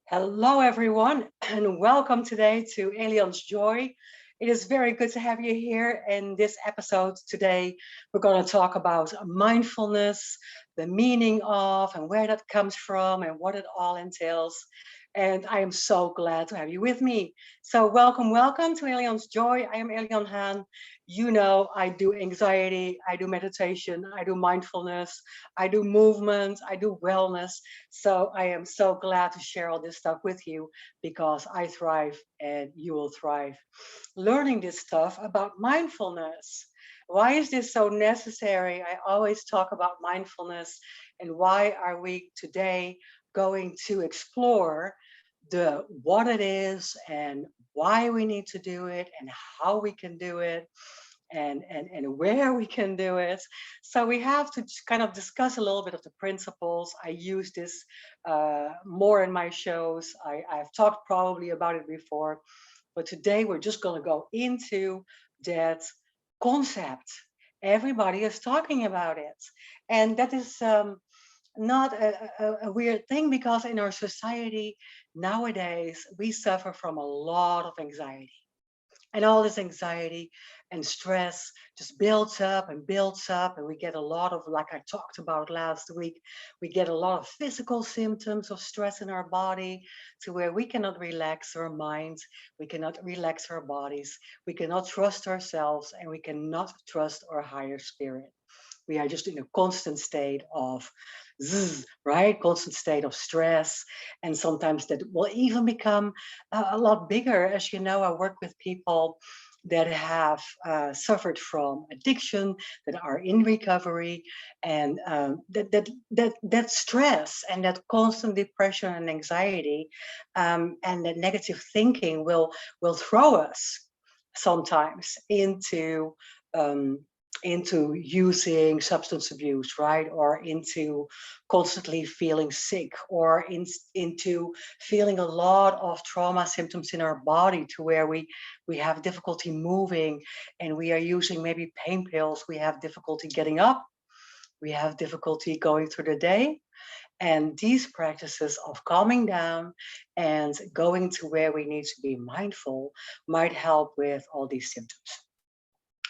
Hello, everyone, and welcome today to Alien's Joy. It is very good to have you here in this episode today. We're going to talk about mindfulness, the meaning of, and where that comes from, and what it all entails. And I am so glad to have you with me. So, welcome to Alien's Joy. I am Alien Han. You know, I do anxiety, I do meditation, I do mindfulness, I do movement, I do wellness. So I am so glad to share all this stuff with you because I thrive and you will thrive. Learning this stuff about mindfulness. Why is this so necessary? I always talk about mindfulness, and why are we today going to explore the what it is and why we need to do it and how we can do it and where we can do it. So we have to kind of discuss a little bit of the principles. I use this more in my shows. I've talked probably about it before, but today we're just going to go into that concept. Everybody is talking about it, and that is not a weird thing because in our society nowadays we suffer from a lot of anxiety, and all this anxiety and stress just builds up, and we get a lot of, like I talked about last week, we get a lot of physical symptoms of stress in our body, to where we cannot relax our minds, we cannot relax our bodies, we cannot trust ourselves, and we cannot trust our higher spirit. We are just in a constant state of zzz, right? Constant state of stress. And sometimes that will even become a lot bigger. As you know, I work with people that have suffered from addiction, that are in recovery, and that stress and that constant depression and anxiety, and that negative thinking will throw us sometimes um, into using substance abuse, right? Or into constantly feeling sick, or into feeling a lot of trauma symptoms in our body, to where we have difficulty moving, and we are using maybe pain pills. We have difficulty getting up. We have difficulty going through the day. And these practices of calming down and going to where we need to be mindful might help with all these symptoms.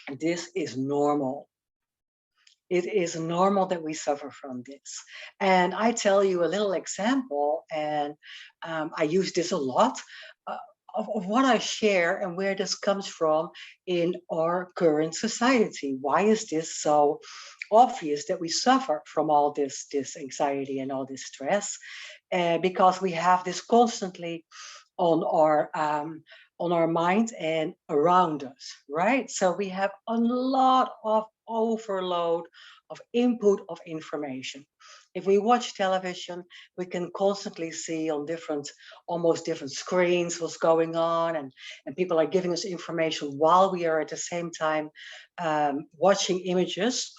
And this is normal. It is normal that we suffer from this. And I tell you a little example, and I use this a lot, uh, of what I share and where this comes from in our current society. Why is this so obvious that we suffer from all this anxiety and all this stress? Because we have this constantly on our um, on our mind and around us, right? So we have a lot of overload of input of information. If we watch television, we can constantly see on almost different screens what's going on, and people are giving us information while we are at the same time watching images.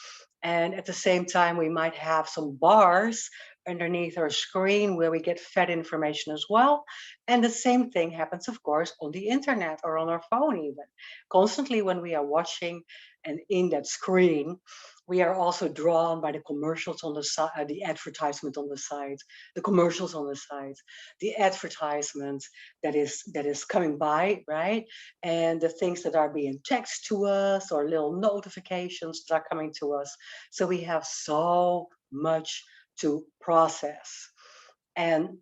And at the same time, we might have some bars underneath our screen where we get fed information as well. And the same thing happens, of course, on the internet or on our phone, even. Constantly, when we are watching and in that screen, we are also drawn by the commercials on the side, the advertisement on the side, the commercials on the side, the advertisement that is coming by, right? And the things that are being text to us, or little notifications that are coming to us. So we have so much to process. And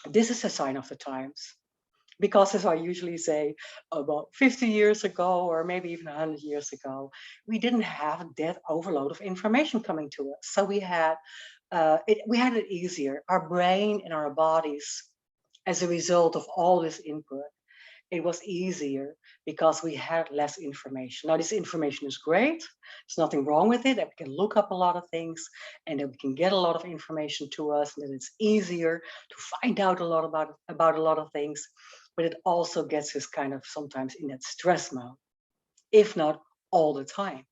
this is a sign of the times. Because, as I usually say, about 50 years ago, or maybe even 100 years ago, we didn't have that overload of information coming to us. So we had it easier. Our brain and our bodies, as a result of all this input, it was easier because we had less information. Now, this information is great. There's nothing wrong with it. That we can look up a lot of things, and that we can get a lot of information to us, and that it's easier to find out a lot about a lot of things. But it also gets us kind of sometimes in that stress mode, if not all the time.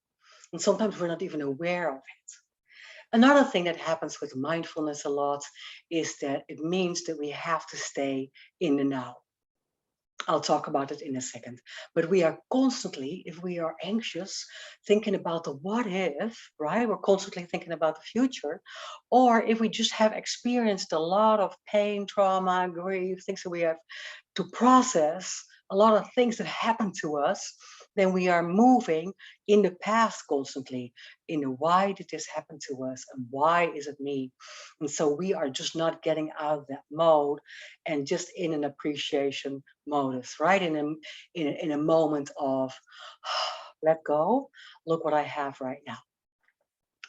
And sometimes we're not even aware of it. Another thing that happens with mindfulness a lot is that it means that we have to stay in the now. I'll talk about it in a second. But we are constantly, if we are anxious, thinking about the what if, right? We're constantly thinking about the future. Or if we just have experienced a lot of pain, trauma, grief, things that we have to process, a lot of things that happen to us, then we are moving in the past constantly. In the why did this happen to us and why is it me? And so we are just not getting out of that mode and just in an appreciation modus, right? In a moment of let go, look what I have right now.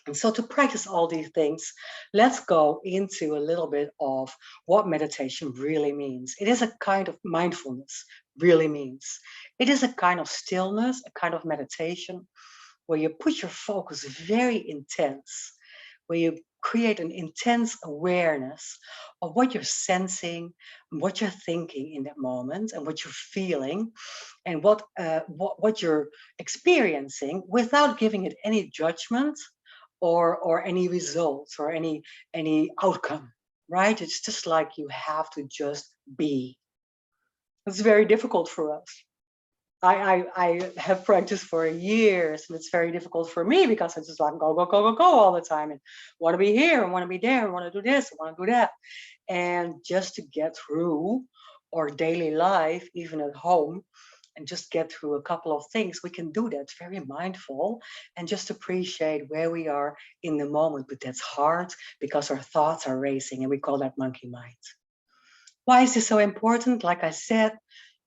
And so to practice all these things, let's go into a little bit of what meditation really means. It is a kind of mindfulness, really means. It is a kind of stillness, a kind of meditation where you put your focus very intense, where you create an intense awareness of what you're sensing, what you're thinking in that moment, and what you're feeling, and what you're experiencing without giving it any judgment or any results or any outcome, right? It's just like you have to just be. It's very difficult for us. I have practiced for years and it's very difficult for me because it's just like go, go, go, go, go all the time and want to be here and want to be there and want to do this and want to do that. And just to get through our daily life, even at home, and just get through a couple of things, we can do that very mindful and just appreciate where we are in the moment. But that's hard because our thoughts are racing and we call that monkey mind. Why is this so important? Like I said,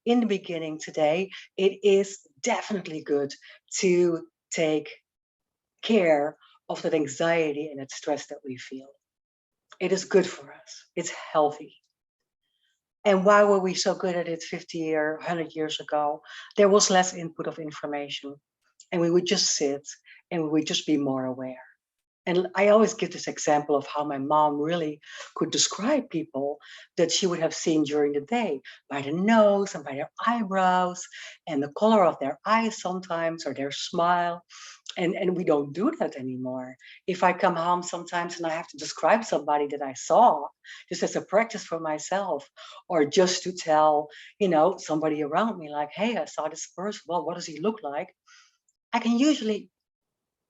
in the beginning today, it is definitely good to take care of that anxiety and that stress that we feel. It is good for us. It's healthy. And why were we so good at it 50 or 100 years ago? There was less input of information, and we would just sit and we would just be more aware. And I always give this example of how my mom really could describe people that she would have seen during the day by the nose and by their eyebrows and the color of their eyes sometimes or their smile. And we don't do that anymore. If I come home sometimes and I have to describe somebody that I saw, just as a practice for myself, or just to tell, somebody around me, like, hey, I saw this person. Well, what does he look like? I can usually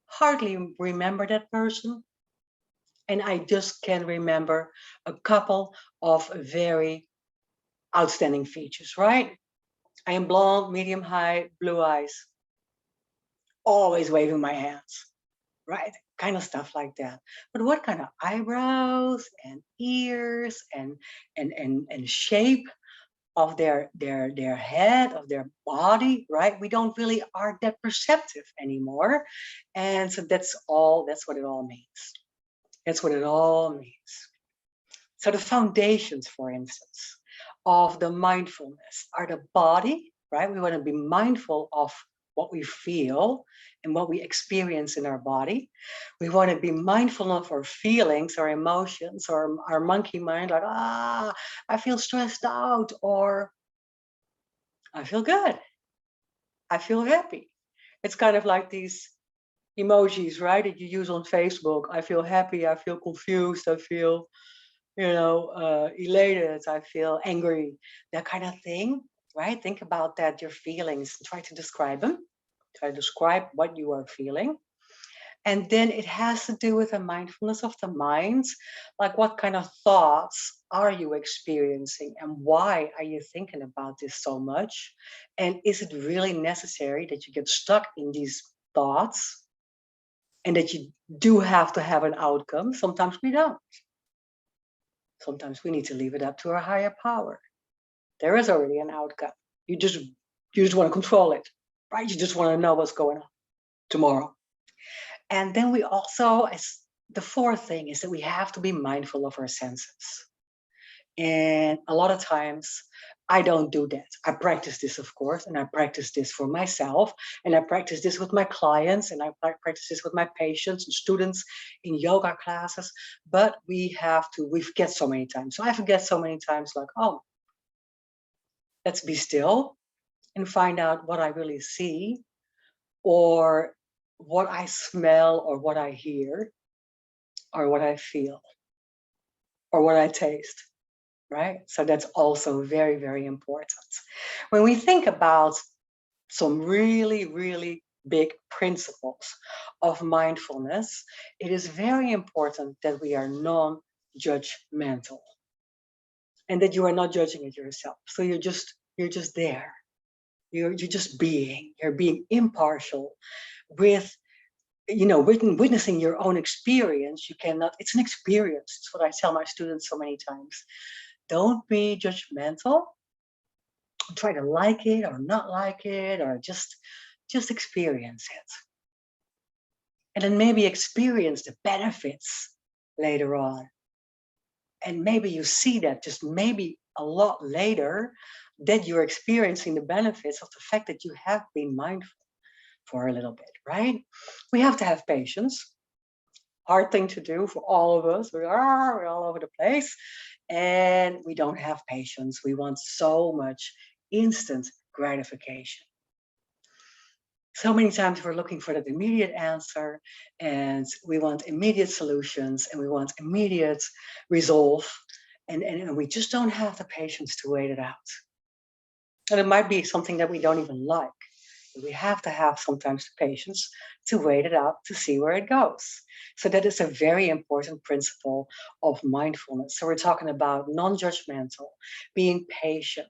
hardly remember that person. And I just can remember a couple of very outstanding features, right? I am blonde, medium height, blue eyes, always waving my hands, right? Kind of stuff like that. But what kind of eyebrows and ears and shape of their head, of their body, right? We don't really are that perceptive anymore. And so that's what it all means. That's what it all means. So the foundations, for instance, of the mindfulness are the body, right? We want to be mindful of what we feel and what we experience in our body. We want to be mindful of our feelings, our emotions, or our monkey mind, like, I feel stressed out, or I feel good. I feel happy. It's kind of like these emojis, right? That you use on Facebook. I feel happy. I feel confused. I feel elated, I feel angry, that kind of thing, right? Think about that, your feelings, try to describe them, try to describe what you are feeling. And then it has to do with the mindfulness of the mind, like what kind of thoughts are you experiencing and why are you thinking about this so much? And is it really necessary that you get stuck in these thoughts and that you do have to have an outcome? Sometimes we don't. Sometimes we need to leave it up to our higher power. There is already an outcome. You just want to control it, right? You just want to know what's going on tomorrow. And then we also, as the fourth thing, is that we have to be mindful of our senses. And a lot of times I don't do that. I practice this, of course, and I practice this for myself, and I practice this with my clients, and I practice this with my patients and students in yoga classes. But we forget so many times. So I forget so many times, like, oh, let's be still and find out what I really see, or what I smell, or what I hear, or what I feel, or what I taste. right? So that's also very, very important. When we think about some really, really big principles of mindfulness, it is very important that we are non-judgmental and that you are not judging it yourself. So you're just there. You're just being. You're being impartial with witnessing your own experience. You cannot. It's an experience. It's what I tell my students so many times. Don't be judgmental. Try to like it or not like it, or just experience it, and then maybe experience the benefits later on. And maybe you see that just maybe a lot later that you're experiencing the benefits of the fact that you have been mindful for a little bit, right? We have to have patience. Hard thing to do for all of us. We're all over the place and we don't have patience. We want so much instant gratification. So many times we're looking for that immediate answer and we want immediate solutions and we want immediate resolve. And we just don't have the patience to wait it out. And it might be something that we don't even like. We have to have sometimes the patience to wait it out to see where it goes. So that is a very important principle of mindfulness. So we're talking about non-judgmental, being patient.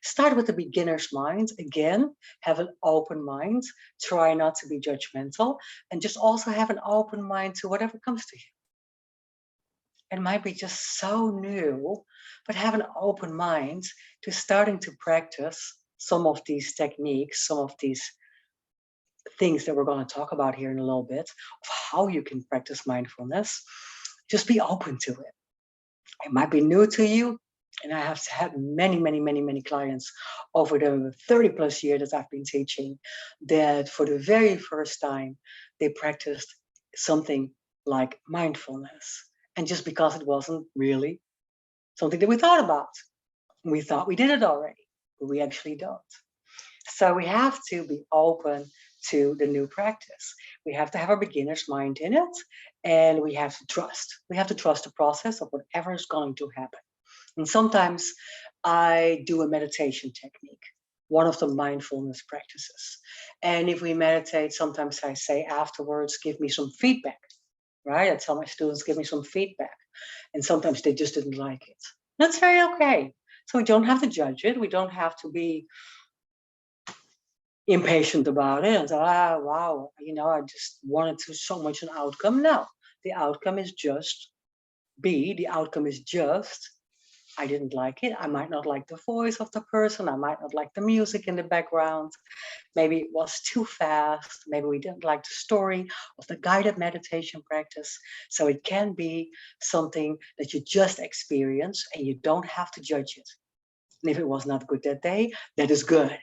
Start with the beginner's mind. Again, have an open mind. Try not to be judgmental, and just also have an open mind to whatever comes to you. It might be just so new, but have an open mind to starting to practice some of these techniques, some of these things that we're going to talk about here in a little bit of how you can practice mindfulness. Just be open to it. It might be new to you. And I have had many, many, many, many clients over the 30 plus years that I've been teaching that for the very first time, they practiced something like mindfulness. And just because it wasn't really something that we thought about, we thought we did it already, but we actually don't. So we have to be open to the new practice. We have to have our beginner's mind in it, and we have to trust. We have to trust the process of whatever is going to happen. And sometimes I do a meditation technique, one of the mindfulness practices. And if we meditate, sometimes I say afterwards, give me some feedback, right? I tell my students, give me some feedback. And sometimes they just didn't like it. That's very okay. So we don't have to judge it. We don't have to be impatient about it and say, wow, I just wanted to so much an outcome. No, the outcome is just the outcome is just, I didn't like it. I might not like the voice of the person. I might not like the music in the background. Maybe it was too fast. Maybe we didn't like the story of the guided meditation practice. So it can be something that you just experience and you don't have to judge it. And if it was not good that day, that is good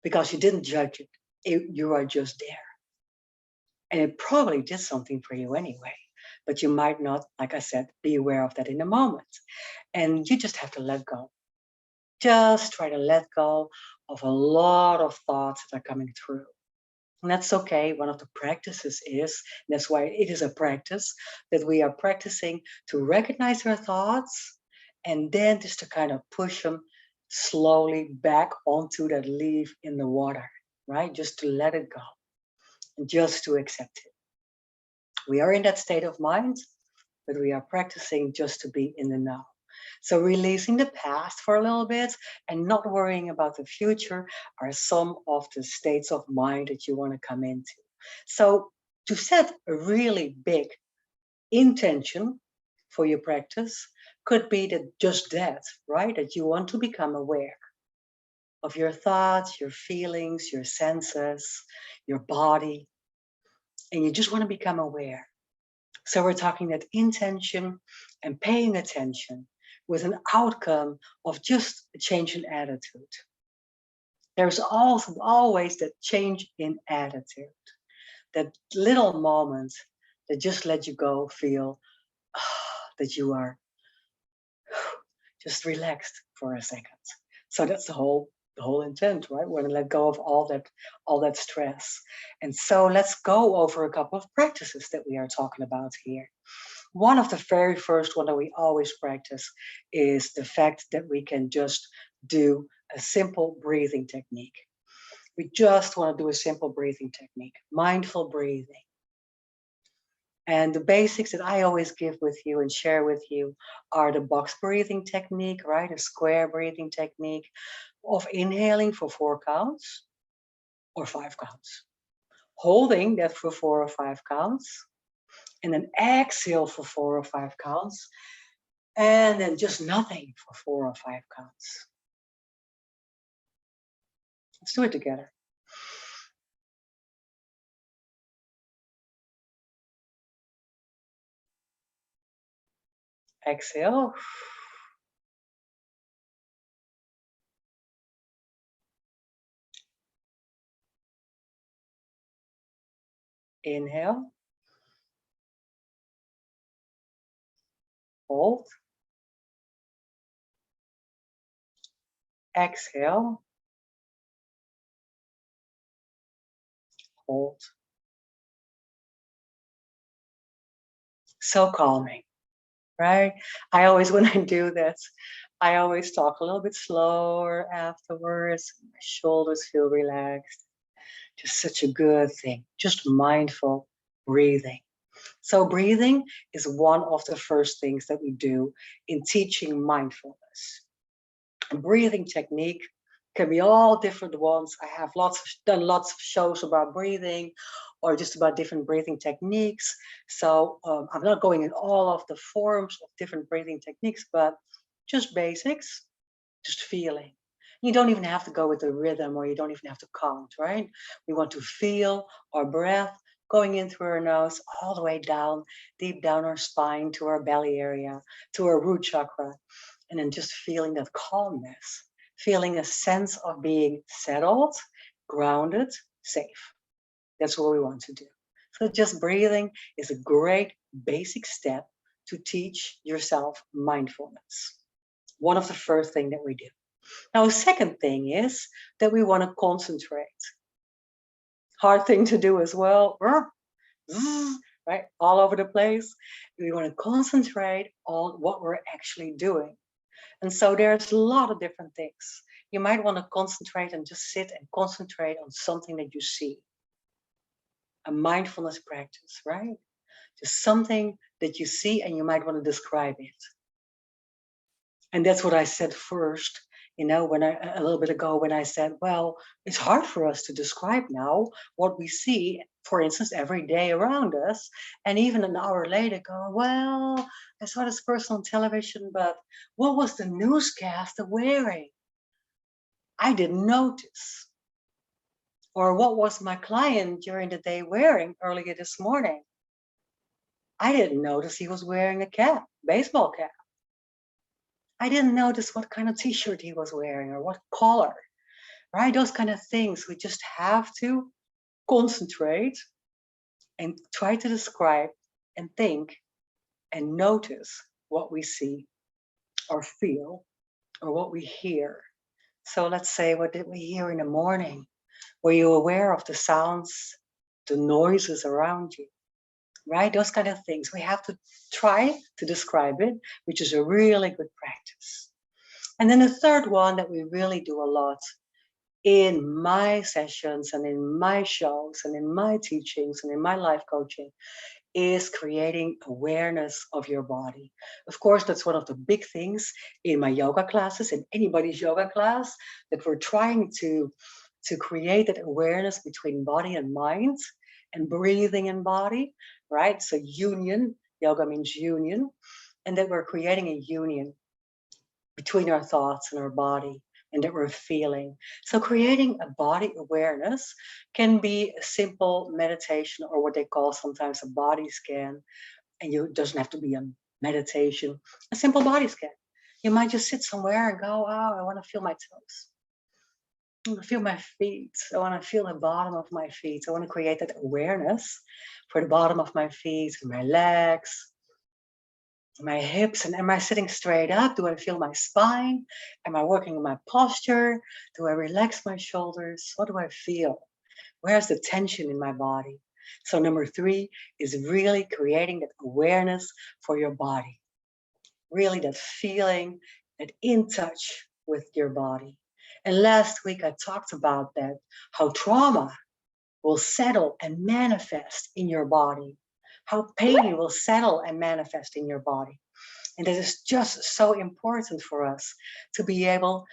because you didn't judge it. You are just there. And it probably did something for you anyway, but you might not, like I said, be aware of that in the moment. And you just have to let go. Just try to let go of a lot of thoughts that are coming through. And that's okay. One of the practices is, that's why it is a practice, that we are practicing to recognize our thoughts and then just to kind of push them slowly back onto that leaf in the water, right? Just to let it go and just to accept it. We are in that state of mind, but we are practicing just to be in the now. So releasing the past for a little bit and not worrying about the future are some of the states of mind that you want to come into. So to set a really big intention for your practice could be that just that, right? That you want to become aware of your thoughts, your feelings, your senses, your body, and you just want to become aware. So we're talking that intention and paying attention with an outcome of just a change in attitude. There's also always that change in attitude, that little moment that just let you go, feel that you are just relaxed for a second. So that's the whole intent, right? We're going to let go of all that stress. And so let's go over a couple of practices that we are talking about here. One of the very first one that we always practice is the fact that we can just do a simple breathing technique. We just want to do a simple breathing technique, mindful breathing. And the basics that I always give with you and share with you are the box breathing technique, right? A square breathing technique of inhaling for 4 counts or 5 counts, holding that for 4 or 5 counts, and then exhale for 4 or 5 counts, and then just nothing for 4 or 5 counts. Let's do it together. Exhale. Inhale. Hold. Exhale. Hold. So calming, right? I always, when I do this, I always talk a little bit slower afterwards. My shoulders feel relaxed. Just such a good thing. Just mindful breathing. So, breathing is one of the first things that we do in teaching mindfulness. And breathing technique can be all different ones. I have done lots of shows about breathing or just about different breathing techniques. So I'm not going in all of the forms of different breathing techniques, but just basics, just feeling. You don't even have to go with the rhythm or you don't even have to count, right? We want to feel our breath going in through our nose all the way down, deep down our spine to our belly area, to our root chakra, and then just feeling that calmness, feeling a sense of being settled, grounded, safe. That's what we want to do. So just breathing is a great basic step to teach yourself mindfulness. One of the first things that we do. Now, a second thing is that we want to concentrate. Hard thing to do as well, right? All over the place. We want to concentrate on what we're actually doing. And so there's a lot of different things. You might want to concentrate and just sit and concentrate on something that you see. A mindfulness practice, right? Just something that you see and you might want to describe it. And that's what I said first, when a little bit ago when I said, well, it's hard for us to describe now what we see, for instance, every day around us. And even an hour later go, well, I saw this person on television, but what was the newscaster wearing? I didn't notice. Or what was my client during the day wearing earlier this morning? I didn't notice he was wearing a cap, baseball cap. I didn't notice what kind of t-shirt he was wearing or what color, right? Those kind of things. We just have to concentrate and try to describe and think and notice what we see or feel or what we hear. So let's say, what did we hear in the morning? Were you aware of the sounds, the noises around you, right? Those kind of things. We have to try to describe it, which is a really good practice. And then the third one that we really do a lot in my sessions and in my shows and in my teachings and in my life coaching is creating awareness of your body. Of course, that's one of the big things in my yoga classes, in anybody's yoga class, that we're trying to create that awareness between body and mind and breathing and body, right? So union, yoga means union, and that we're creating a union between our thoughts and our body and that we're feeling. So creating a body awareness can be a simple meditation or what they call sometimes a body scan. And it doesn't have to be a meditation, a simple body scan. You might just sit somewhere and go, oh, I want to feel my toes. I want to feel my feet. I want to feel the bottom of my feet. I want to create that awareness for the bottom of my feet, for my legs, my hips. And am I sitting straight up? Do I feel my spine? Am I working on my posture? Do I relax my shoulders? What do I feel? Where's the tension in my body? So number 3 is really creating that awareness for your body, really that feeling, that in touch with your body. And last week I talked about that, how trauma will settle and manifest in your body, how pain will settle and manifest in your body. And it is just so important for us to be aware of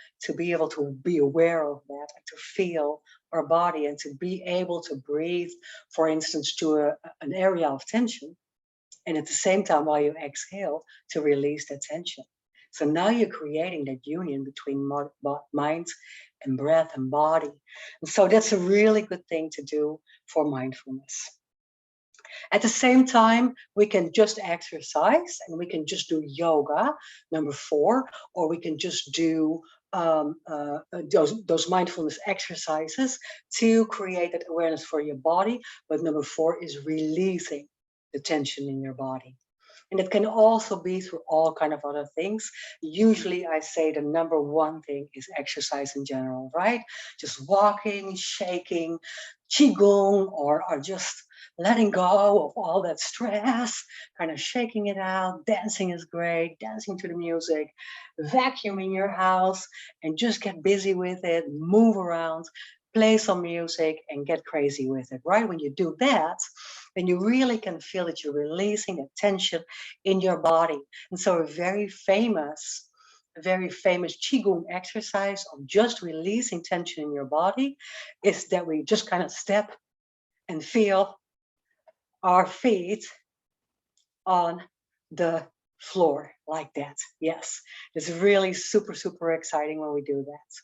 that and to feel our body and to be able to breathe, for instance, to an area of tension. And at the same time, while you exhale, to release that tension. So now you're creating that union between mind and breath and body. And so that's a really good thing to do for mindfulness. At the same time, we can just exercise and we can just do yoga, number 4, or we can just do those mindfulness exercises to create that awareness for your body. But number 4 is releasing the tension in your body. And it can also be through all kind of other things. Usually I say the number 1 thing is exercise in general, right? Just walking, shaking, qigong, or just letting go of all that stress, kind of shaking it out. Dancing is great, dancing to the music, vacuuming your house and just get busy with it, move around, play some music and get crazy with it, right? When you do that, then you really can feel that you're releasing the tension in your body. And so a very famous qigong exercise of just releasing tension in your body is that we just kind of step and feel our feet on the floor like that. Yes, it's really super exciting when we do that.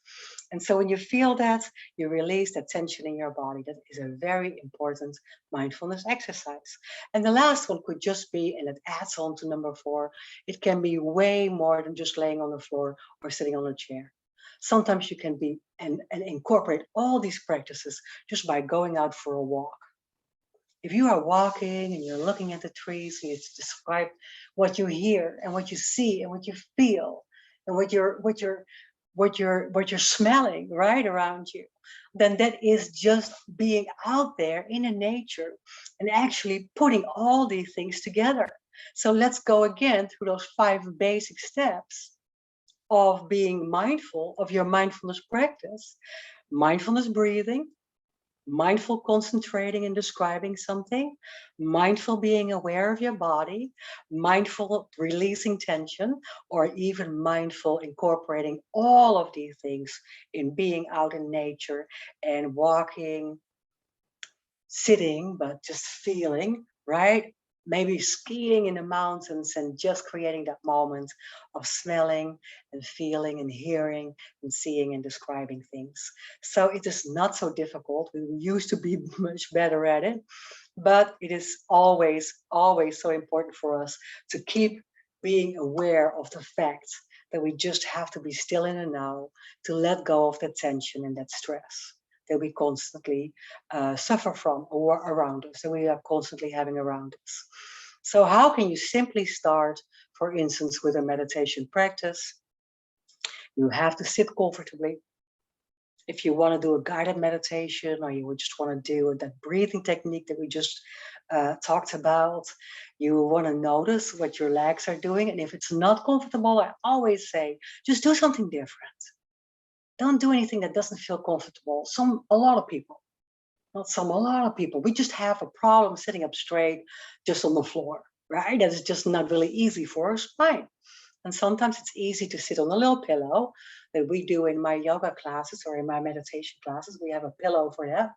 And so when you feel that, you release that tension in your body. That is a very important mindfulness exercise. And the last one could just be, and it adds on to number 4, it can be way more than just laying on the floor or sitting on a chair. Sometimes you can be and incorporate all these practices just by going out for a walk. If you are walking and you're looking at the trees, and you describe what you hear and what you see and what you feel and what you're smelling right around you, then that is just being out there in the nature and actually putting all these things together. So let's go again through those 5 basic steps of being mindful of your mindfulness practice. Mindfulness breathing, mindful concentrating and describing something, mindful being aware of your body, mindful releasing tension, or even mindful incorporating all of these things in being out in nature and walking, sitting, but just feeling, right? Maybe skiing in the mountains and just creating that moment of smelling and feeling and hearing and seeing and describing things. So it is not so difficult. We used to be much better at it, but it is always so important for us to keep being aware of the fact that we just have to be still in the now, to let go of that tension and that stress that we constantly suffer from or around us, that we are constantly having around us. So how can you simply start, for instance, with a meditation practice? You have to sit comfortably. If you want to do a guided meditation or you would just want to do that breathing technique that we just talked about, you want to notice what your legs are doing. And if it's not comfortable, I always say, just do something different. Don't do anything that doesn't feel comfortable. A lot of people, not some, a lot of people, we just have a problem sitting up straight just on the floor, right? That is just not really easy for us. Fine. And sometimes it's easy to sit on a little pillow that we do in my yoga classes or in my meditation classes. We have a pillow for that.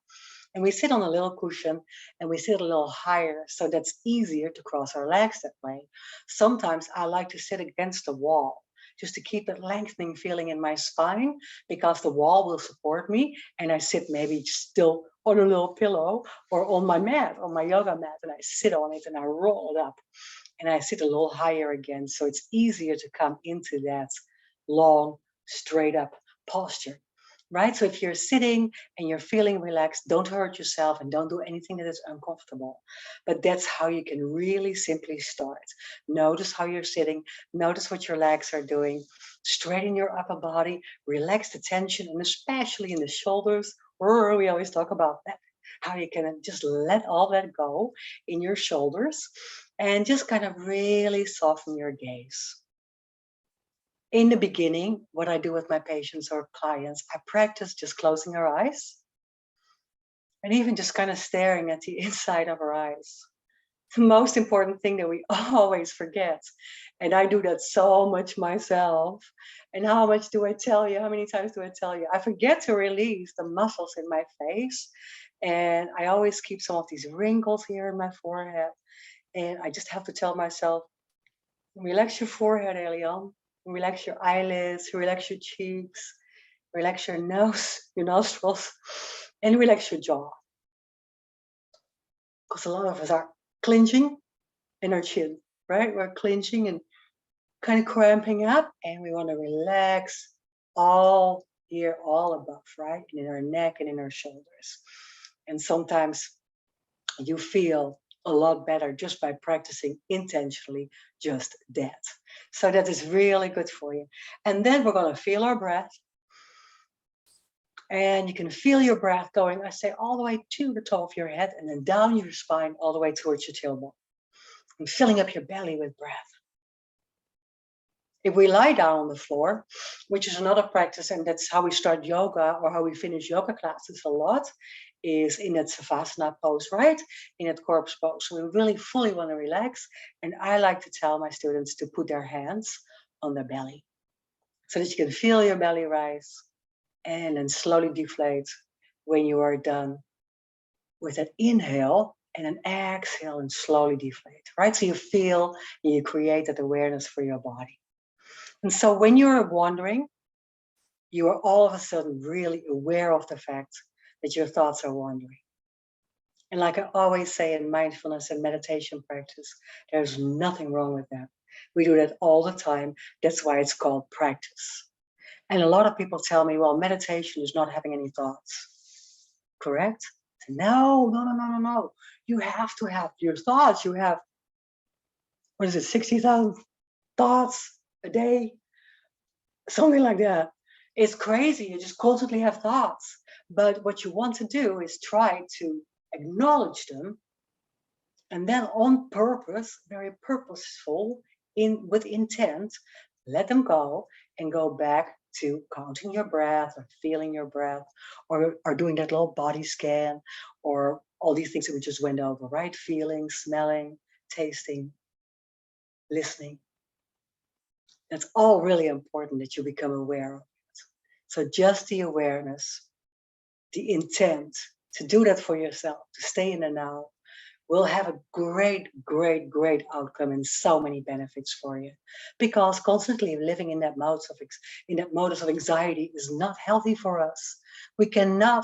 And we sit on a little cushion and we sit a little higher. So that's easier to cross our legs that way. Sometimes I like to sit against the wall just to keep that lengthening feeling in my spine because the wall will support me. And I sit maybe still on a little pillow or on my mat, on my yoga mat, and I sit on it and I roll it up and I sit a little higher again. So it's easier to come into that long, straight up posture, right? So if you're sitting and you're feeling relaxed, don't hurt yourself and don't do anything that is uncomfortable. But that's how you can really simply start. Notice how you're sitting, notice what your legs are doing, straighten your upper body, relax the tension, and especially in the shoulders. We always talk about that. how you can just let all that go in your shoulders and just kind of really soften your gaze. In the beginning, what I do with my patients or clients, I practice just closing our eyes and even just kind of staring at the inside of our eyes. The most important thing that we always forget. And I do that so much myself. And how much do I tell you? How many times do I tell you? I forget to release the muscles in my face. And I always keep some of these wrinkles here in my forehead. And I just have to tell myself, relax your forehead, Elian. Relax your eyelids, relax your cheeks, relax your nose, your nostrils, and relax your jaw. Because a lot of us are clenching in our chin, right? We're clenching and kind of cramping up, and we want to relax all here, all above, right? And in our neck and in our shoulders. And sometimes you feel a lot better just by practicing intentionally just that. So that is really good for you. And then we're going to feel our breath. And you can feel your breath going, I say, all the way to the top of your head and then down your spine all the way towards your tailbone. And filling up your belly with breath. If we lie down on the floor, which is another practice, and that's how we start yoga or how we finish yoga classes a lot, is in that savasana pose, right? In that corpse pose. So we really fully want to relax. And I like to tell my students to put their hands on their belly so that you can feel your belly rise and then slowly deflate when you are done with an inhale and an exhale and slowly deflate, right? So you feel and you create that awareness for your body. And so when you're wandering, you are all of a sudden really aware of the fact that your thoughts are wandering. And like I always say in mindfulness and meditation practice, there's nothing wrong with that. We do that all the time. That's why it's called practice. And a lot of people tell me, well, meditation is not having any thoughts. Correct? No, no, no, no, no, no. You have to have your thoughts. You have, what is it, 60,000 thoughts a day? Something like that. It's crazy. You just constantly have thoughts. But what you want to do is try to acknowledge them and then on purpose, very purposeful, with intent, let them go and go back to counting your breath or feeling your breath or doing that little body scan or all these things that we just went over, right? Feeling, smelling, tasting, listening. That's all really important that you become aware of it. So just the awareness, the intent to do that for yourself, to stay in the now, will have a great, great, great outcome and so many benefits for you. Because constantly living in that modus of anxiety is not healthy for us. We don't know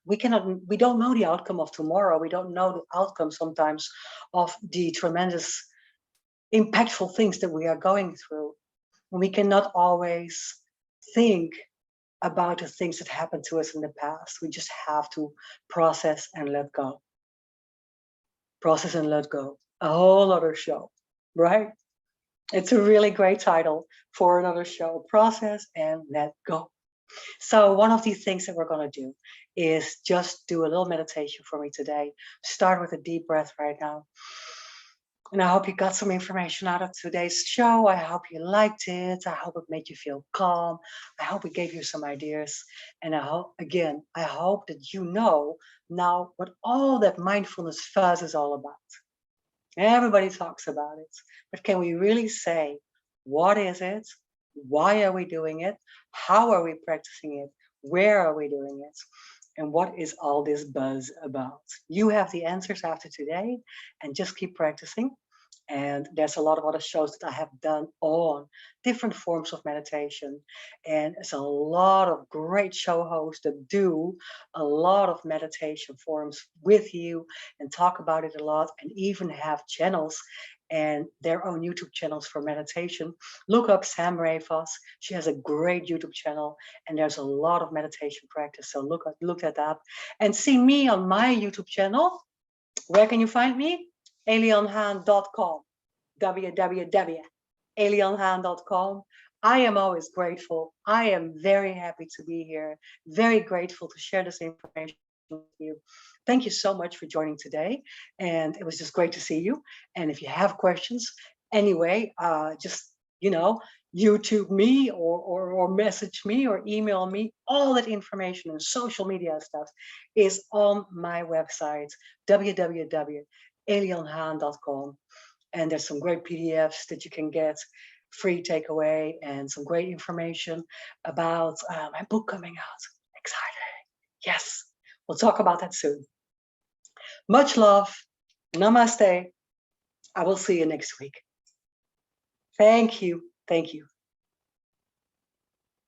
the outcome of tomorrow. We don't know the outcome sometimes of the tremendous impactful things that we are going through. We cannot always think about the things that happened to us in the past. We just have to process and let go. Process and let go. A whole other show, right? It's a really great title for another show. Process and let go. So one of these things that we're going to do is just do a little meditation for me today. Start with a deep breath right now. And I hope you got some information out of today's show. I hope you liked it. I hope it made you feel calm. I hope it gave you some ideas. And I hope that you know now what all that mindfulness fuzz is all about. Everybody talks about it. But can we really say, what is it? Why are we doing it? How are we practicing it? Where are we doing it? And what is all this buzz about? You have the answers after today, and just keep practicing. And there's a lot of other shows that I have done on different forms of meditation. And there's a lot of great show hosts that do a lot of meditation forums with you and talk about it a lot and even have channels and their own YouTube channels for meditation. Look up Sam Rayfos. She has a great YouTube channel and there's a lot of meditation practice. So look that up and see me on my YouTube channel. Where can you find me? alienhaan.com, www.alienhaan.com. I am always grateful. I am very happy to be here, very grateful to share this information with you. Thank you so much for joining today. And it was just great to see you. And if you have questions, anyway, just, you know, YouTube me or message me or email me. All that information and social media stuff is on my website, www.elianhaan.com. And there's some great PDFs that you can get, free takeaway, and some great information about my book coming out. Excited. Yes, we'll talk about that soon. Much love. Namaste. I will see you next week. Thank you. Thank you.